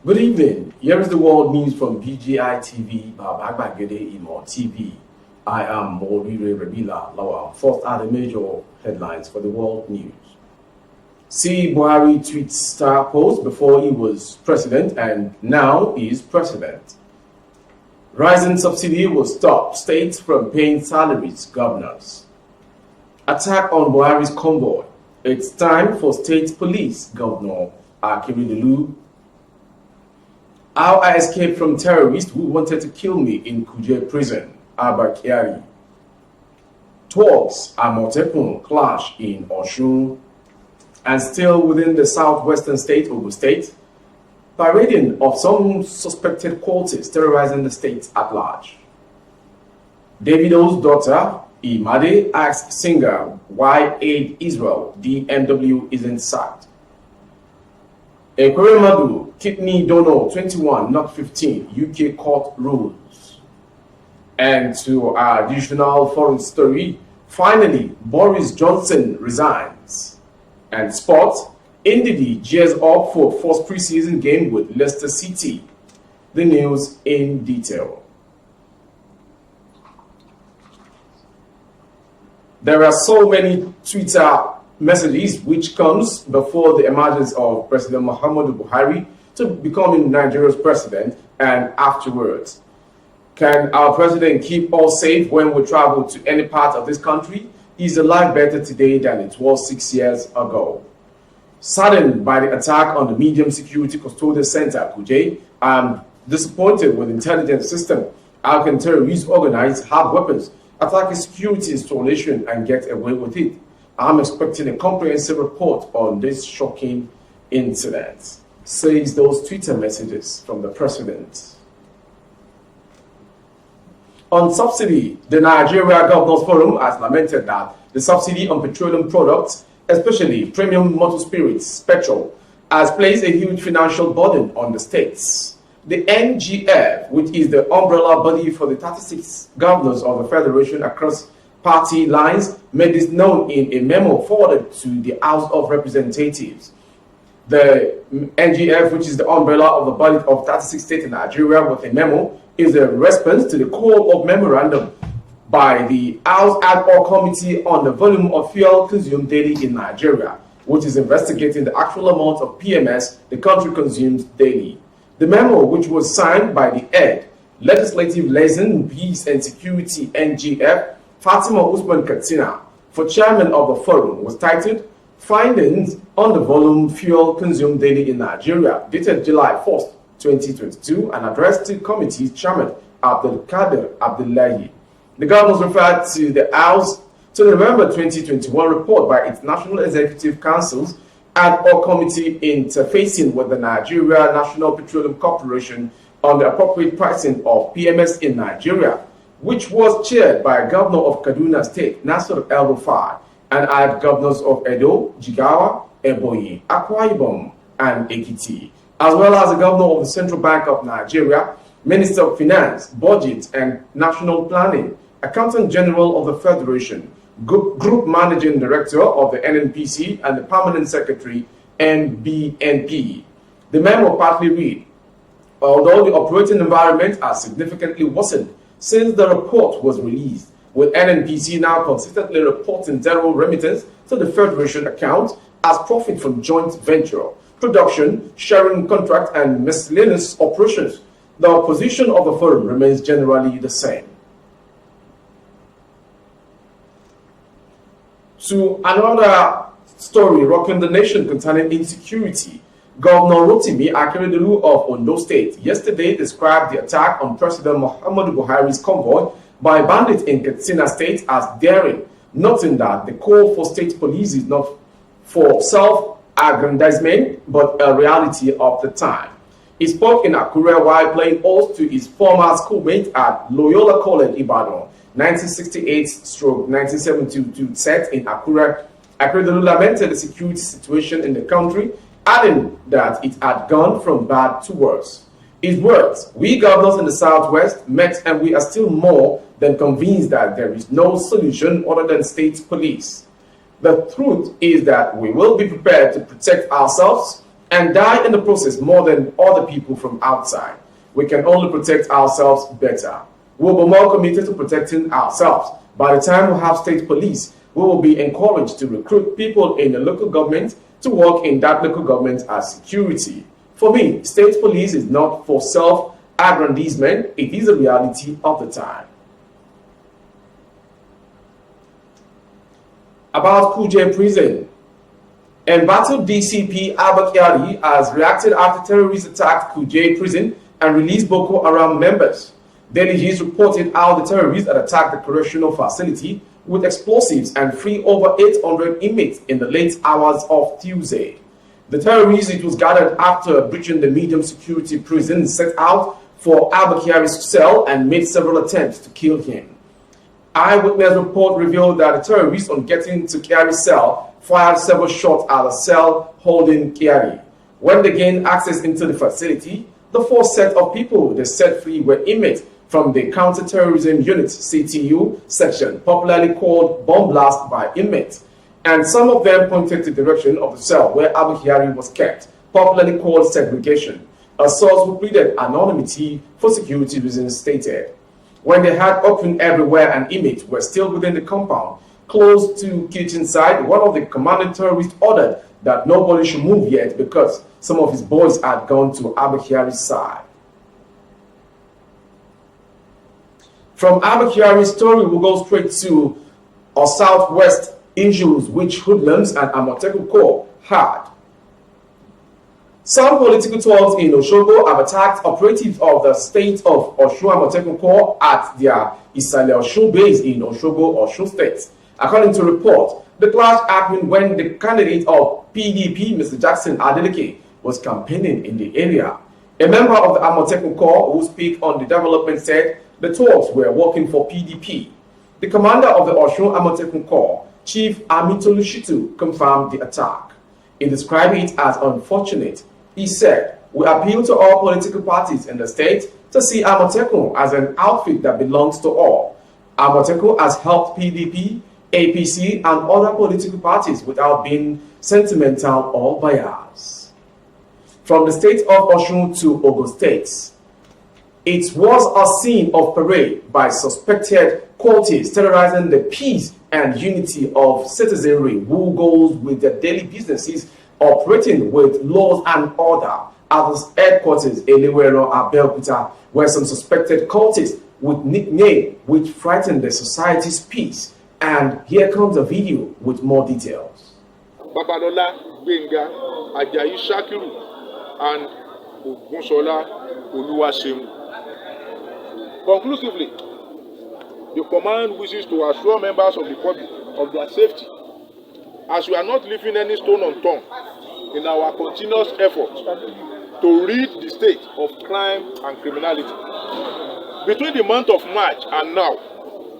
Good evening. Here is the world news from BGI TV, Babagbagede Imo TV. I am Morire Rebila Lawal. First are the major headlines for the world news. See Buhari tweets star post before he was president and now is president. Rising subsidy will stop states from paying salaries, governors. Attack on Buhari's convoy. It's time for state police, Governor Akeredolu. How I escaped from terrorists who wanted to kill me in Kuje prison, Abba Kyari. Talks Amotekun clash in Osun. And still within the southwestern state, Ogun State, parading of some suspected cultists terrorizing the state at large. Davido's daughter, Imade, asks singer why aid Israel, DMW isn't sacked. Ekweremadu, kidney donor 21, not 15, UK court rules. And to our additional foreign story, finally, Boris Johnson resigns. And sport, Ndidi gears up for first preseason game with Leicester City. The news in detail. There are so many Twitter messages which comes before the emergence of President Muhammadu Buhari to becoming Nigeria's president and afterwards. Can our president keep us safe when we travel to any part of this country? Is alive better today than it was 6 years ago. Saddened by the attack on the Medium Security Custodial Center, Kuje, I'm disappointed with the intelligence system. How can terrorists organize, have weapons, attack a security installation and get away with it? I'm expecting a comprehensive report on this shocking incident, says those Twitter messages from the president. On subsidy, the Nigeria Governors Forum has lamented that the subsidy on petroleum products, especially premium motor spirits, petrol, has placed a huge financial burden on the states. The NGF, which is the umbrella body for the 36 governors of the Federation across party lines, made this known in a memo forwarded to the House of Representatives. The NGF, which is the umbrella of the body of 36 states in Nigeria, with a memo, is a response to the call of memorandum by the House Ad Hoc Committee on the volume of fuel consumed daily in Nigeria, which is investigating the actual amount of PMS the country consumes daily. The memo, which was signed by the head, Legislative Liaison, Peace and Security NGF, Fatima Usman Katsina, for chairman of the forum, was titled Findings on the Volume Fuel Consumed Daily in Nigeria, dated July 1st, 2022, and addressed to committee's chairman Abdul Kader Abdullahi. The governors referred to the House to the November 2021 report by its National Executive Council's Ad Hoc Committee interfacing with the Nigeria National Petroleum Corporation on the appropriate pricing of PMS in Nigeria, which was chaired by Governor of Kaduna State Nasir El-Rufai and had governors of Edo, Jigawa, Ebonyi, Akwa Ibom, and Ekiti, as well as the governor of the Central Bank of Nigeria, Minister of Finance, Budget and National Planning, Accountant General of the Federation, Group Managing Director of the NNPC, and the Permanent Secretary, NBNP. The memo partly read, although the operating environment has significantly worsened since the report was released, with NNPC now consistently reporting zero remittance to the Federation account as profit from joint venture, production, sharing contract, and miscellaneous operations, the position of the firm remains generally the same. To another story rocking the nation concerning insecurity, Governor Rotimi Akeredolu of Ondo State yesterday described the attack on President Muhammadu Buhari's convoy by bandits in Katsina State as daring, noting that the call for state police is not for self-aggrandizement but a reality of the time. He spoke in Akure while playing host to his former schoolmate at Loyola College, Ibadan, 1968-1972 set in Akure. Akeredolu lamented the security situation in the country, adding that it had gone from bad to worse. His words, "We governors in the Southwest met and we are still more than convinced that there is no solution other than state police. The truth is that we will be prepared to protect ourselves and die in the process more than other people from outside. We can only protect ourselves better. We will be more committed to protecting ourselves. By the time we have state police, we will be encouraged to recruit people in the local government to work in that local government as security. For me, state police is not for self-aggrandizement, it is a reality of the time. About Kuje Prison. Embattled DCP Abba Kyari has reacted after terrorists attacked Kuje Prison and released Boko Haram members. Daily Gist reported how the terrorists had attacked the correctional facility with explosives and freed over 800 inmates in the late hours of Tuesday. The terrorists, it was gathered after breaching the medium security prison, set out for Abba Kyari's cell and made several attempts to kill him. Eyewitness report revealed that the terrorists, on getting to Kyari's cell, fired several shots at the cell holding Kyari. When they gained access into the facility, the first set of people they set free were inmates from the Counter-Terrorism Unit CTU section, popularly called Bomb Blast by Inmates, and some of them pointed to the direction of the cell where Abba Kyari was kept, popularly called segregation. A source who pleaded anonymity for security reasons stated. When they had opened everywhere and inmates were still within the compound, close to kitchen side, one of the commanding terrorists ordered that nobody should move yet because some of his boys had gone to Abba Kyari's side. From Abba Kyari's story, we'll go straight to our southwest issues which hoodlums and Amotekun Corps had. Some political talks in Osogbo have attacked operatives of the state of Osun Amotekun Corps at their Isale Osun base in Osogbo, Osun State. According to report, the clash happened when the candidate of PDP, Mr. Jackson Adeleke, was campaigning in the area. A member of the Amotekun Corps who spoke on the development said the talks were working for PDP. The commander of the Osun Amotekun Corps, Chief Amitolu Shitu, confirmed the attack. He described it as unfortunate. He said, "We appeal to all political parties in the state to see Amotekun as an outfit that belongs to all. Amotekun has helped PDP, APC, and other political parties without being sentimental or biased." From the state of Osun to Ogun State, it was a scene of parade by suspected cultists terrorizing the peace and unity of citizenry who goes with their daily businesses, operating with laws and order at the headquarters Elewero, Abeokuta, where some suspected cultists with nickname which frightened the society's peace. And here comes a video with more details. Babalola, Benga, Ajayi Shakiru, and Ogunsola Oluwaseun. Conclusively, the command wishes to assure members of the public of their safety, as we are not leaving any stone unturned in our continuous effort to rid the state of crime and criminality. Between the month of March and now,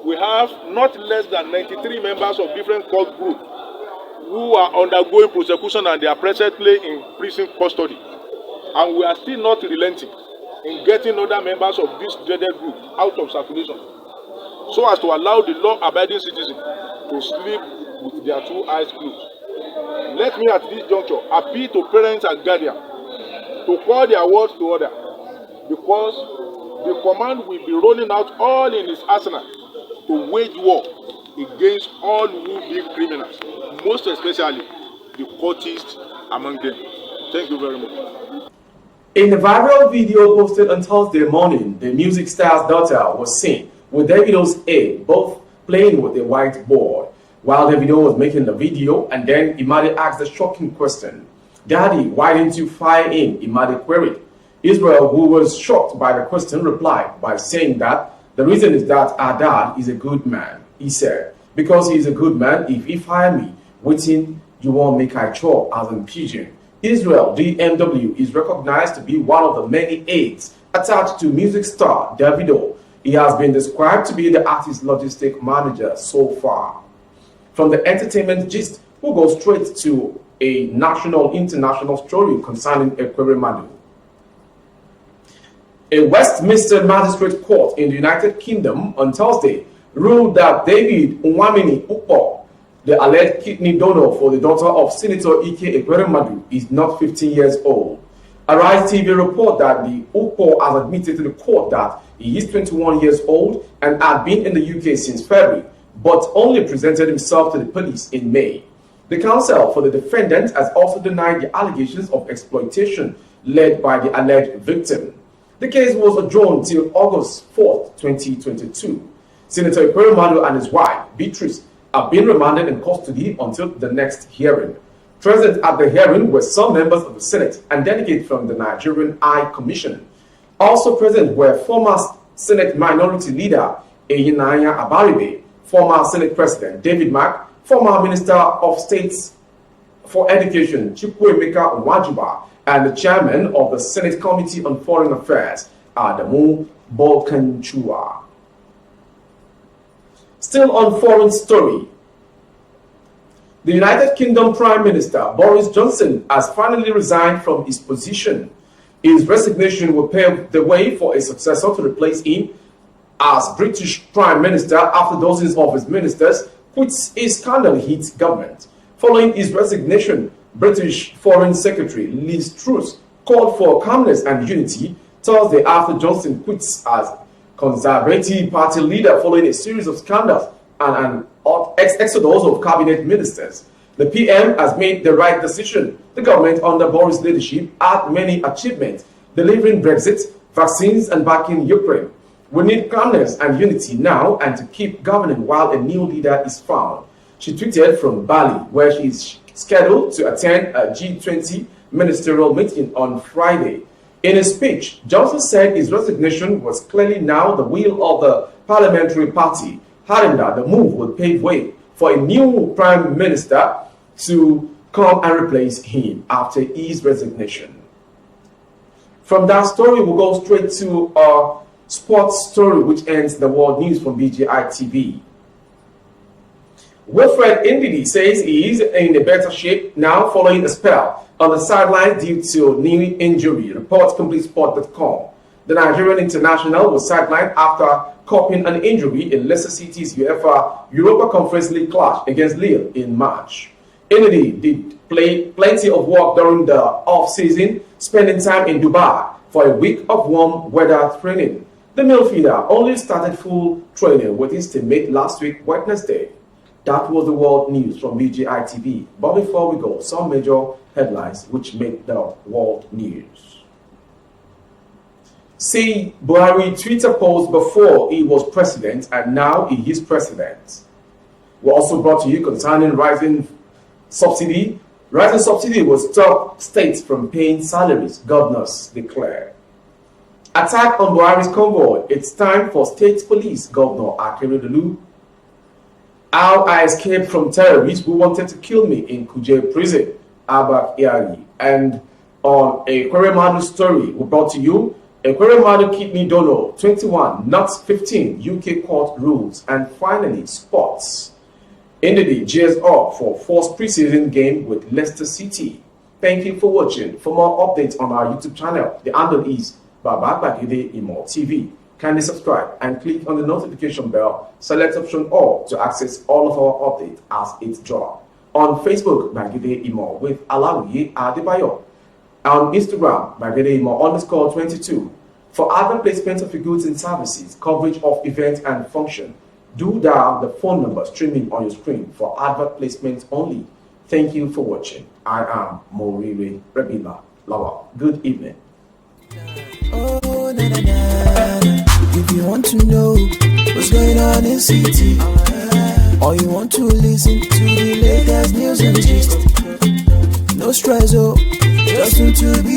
we have not less than 93 members of different cult groups who are undergoing prosecution and they are presently in prison custody. And we are still not relenting in getting other members of this dreaded group out of circulation, so as to allow the law-abiding citizens to sleep with their two eyes closed. Let me at this juncture appeal to parents and guardians to call their words to order, because the command will be rolling out all in its arsenal to wage war against all who be criminals, most especially the cultists among them. Thank you very much. In a viral video posted on Thursday morning, the music star's daughter was seen with Davido's aide, both playing with a whiteboard. While Davido was making the video, and then Imade asked the shocking question, "Daddy, why didn't you fire him?" Imade queried. Israel, who was shocked by the question, replied by saying that the reason is that our dad is a good man. He said, "Because he is a good man, if he fire me, waiting you won't make I chop as in pigeon." Israel DMW is recognized to be one of the many aides attached to music star Davido. He has been described to be the artist's logistic manager so far. From the entertainment gist, we'll go straight to a international story concerning Ekweremadu. A Westminster Magistrate Court in the United Kingdom on Thursday ruled that David Nwamini Ukpo, The alleged kidney donor for the daughter of Senator Ike Ekweremadu is not 15 years old. Arise TV report that the Ukpo has admitted to the court that he is 21 years old and had been in the UK since February, but only presented himself to the police in May. The counsel for the defendant has also denied the allegations of exploitation led by the alleged victim. The case was adjourned till August 4, 2022. Senator Ekweremadu and his wife, Beatrice, have been remanded in custody until the next hearing. Present at the hearing were some members of the Senate and delegates from the Nigerian High Commission. Also present were former Senate Minority Leader Eyinaya Abaribe, former Senate President David Mark, former Minister of State for Education Chukwuemeka Nwajuba, and the Chairman of the Senate Committee on Foreign Affairs, Adamu Bolkanchua. Still on foreign story, the United Kingdom Prime Minister Boris Johnson has finally resigned from his position. His resignation will pave the way for a successor to replace him as British Prime Minister after dozens of his ministers quit his scandal-hit government. Following his resignation, British Foreign Secretary Liz Truss called for calmness and unity Thursday after Johnson quits as Conservative Party leader following a series of scandals and an exodus of cabinet ministers. The PM has made the right decision. The government under Boris' leadership had many achievements, delivering Brexit, vaccines, and backing Ukraine. We need calmness and unity now and to keep governing while a new leader is found. She tweeted from Bali, where she is scheduled to attend a G20 ministerial meeting on Friday. In his speech, Johnson said his resignation was clearly now the will of the parliamentary party, adding that the move will pave way for a new prime minister to come and replace him after his resignation. From that story, we'll go straight to our sports story, which ends the world news from BGI TV. Wilfred Ndidi says he is in a better shape now following a spell on the sideline due to knee injury, reports CompleteSport.com. The Nigerian international was sidelined after coping an injury in Leicester City's UEFA Europa Conference League clash against Lille in March. Ndidi did play plenty of work during the off-season, spending time in Dubai for a week of warm weather training. The midfielder only started full training with his teammate last week, Wednesday. That was the world news from BGI TV. But before we go, some major headlines which make the world news. See Buhari Twitter post before he was president and now he is president. We're also brought to you concerning rising subsidy. Rising subsidy will stop states from paying salaries, governors declare. Attack on Buhari's convoy. It's time for state police, Governor Akeredolu. How I escaped from terrorists who wanted to kill me in Kuje prison, Abba Iyari. And on a Ekweremadu story, we brought to you Ekweremadu kidney donor 21, not 15, UK court rules. And finally, sports. Ndidi gears up for first preseason game with Leicester City. Thank you for watching. For more updates on our YouTube channel, the handle is Baba Gbagede Imo TV. Kindly subscribe and click on the notification bell. Select option all to access all of our updates as it drops. On Facebook, Gbagede Imo with Alawiye Adebayo. On Instagram, Gbagede Imo _22. For other placement of your goods and services, coverage of events and function, do dial the phone number streaming on your screen for advert placements only. Thank you for watching. I am Morire Rebila Lawa. Good evening. Oh, na, na, na. If you want to know what's going on in city, or you want to listen to the latest news and gist, no stress, oh, just tune to be